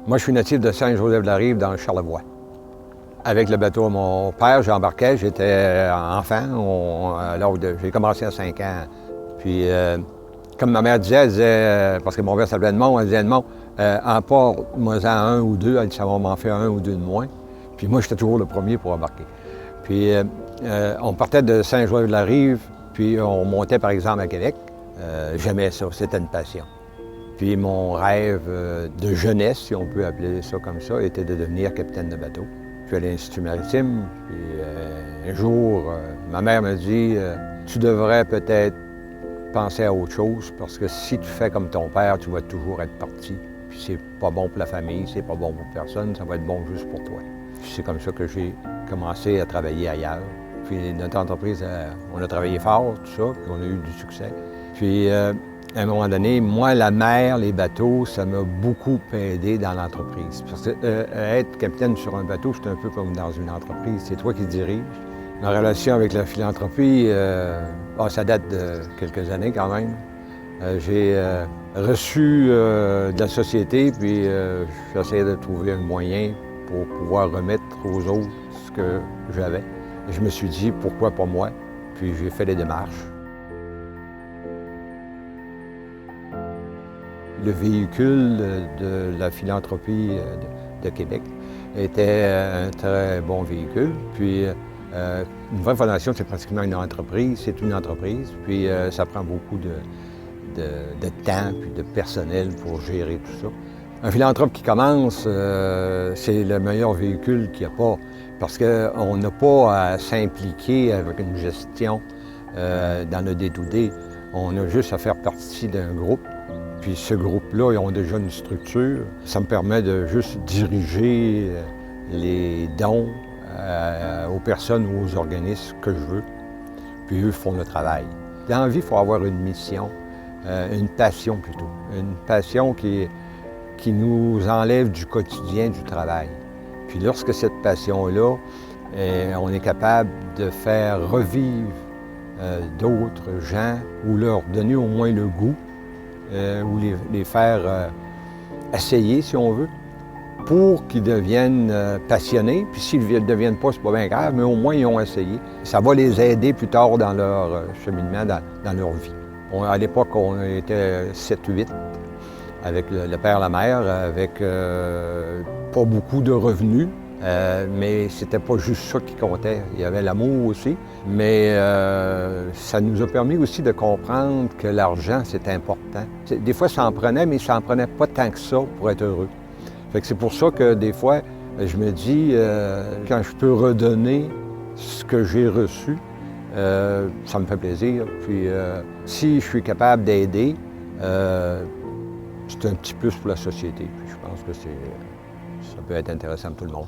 Moi, je suis natif de Saint-Joseph-de-la-Rive, dans le Charlevoix. Avec le bateau, mon père, j'embarquais, j'étais enfant. J'ai commencé à 5 ans. Puis, comme ma mère disait, elle disait, parce que mon père s'appelait Edmond, elle disait Edmond, emporte-moi-en un ou deux, elle dit, ça va m'en faire un ou deux de moins. Puis moi, j'étais toujours le premier pour embarquer. Puis, on partait de Saint-Joseph-de-la-Rive, puis on montait, par exemple, à Québec. J'aimais ça, c'était une passion. Puis mon rêve de jeunesse, si on peut appeler ça comme ça, était de devenir capitaine de bateau. Je suis allé à l'Institut maritime, puis un jour, ma mère me dit tu devrais peut-être penser à autre chose, parce que si tu fais comme ton père, tu vas toujours être parti. Puis c'est pas bon pour la famille, c'est pas bon pour personne, ça va être bon juste pour toi. Puis c'est comme ça que j'ai commencé à travailler ailleurs. Puis notre entreprise, on a travaillé fort, tout ça, puis on a eu du succès. Puis à un moment donné, moi, la mer, les bateaux, ça m'a beaucoup aidé dans l'entreprise. Parce que être capitaine sur un bateau, c'est un peu comme dans une entreprise. C'est toi qui diriges. Ma relation avec la philanthropie, ça date de quelques années quand même. J'ai reçu de la société, puis j'essayais de trouver un moyen pour pouvoir remettre aux autres ce que j'avais. Je me suis dit, pourquoi pas moi? Puis j'ai fait les démarches. Le véhicule de la philanthropie de Québec était un très bon véhicule. Puis une vraie fondation, c'est pratiquement une entreprise. C'est une entreprise, puis ça prend beaucoup de temps puis de personnel pour gérer tout ça. Un philanthrope qui commence, c'est le meilleur véhicule qu'il n'y a pas, parce qu'on n'a pas à s'impliquer avec une gestion dans le day-to-day. On a juste à faire partie d'un groupe. Puis ce groupe-là, ils ont déjà une structure. Ça me permet de juste diriger les dons aux personnes ou aux organismes que je veux. Puis eux font le travail. Dans la vie, il faut avoir une mission, une passion plutôt. Une passion qui nous enlève du quotidien du travail. Puis lorsque cette passion-là, on est capable de faire revivre d'autres gens ou leur donner au moins le goût, ou les faire essayer, si on veut, pour qu'ils deviennent passionnés. Puis s'ils ne deviennent pas, c'est pas bien grave, mais au moins ils ont essayé. Ça va les aider plus tard dans leur cheminement, dans leur vie. À l'époque, on était 7-8, avec le père, la mère, avec pas beaucoup de revenus. Mais c'était pas juste ça qui comptait. Il y avait l'amour aussi. Mais ça nous a permis aussi de comprendre que l'argent, c'est important. Des fois, ça en prenait, mais ça en prenait pas tant que ça pour être heureux. Fait que c'est pour ça que des fois, je me dis, quand je peux redonner ce que j'ai reçu, ça me fait plaisir. Puis si je suis capable d'aider, c'est un petit plus pour la société. Puis je pense que ça peut être intéressant pour tout le monde.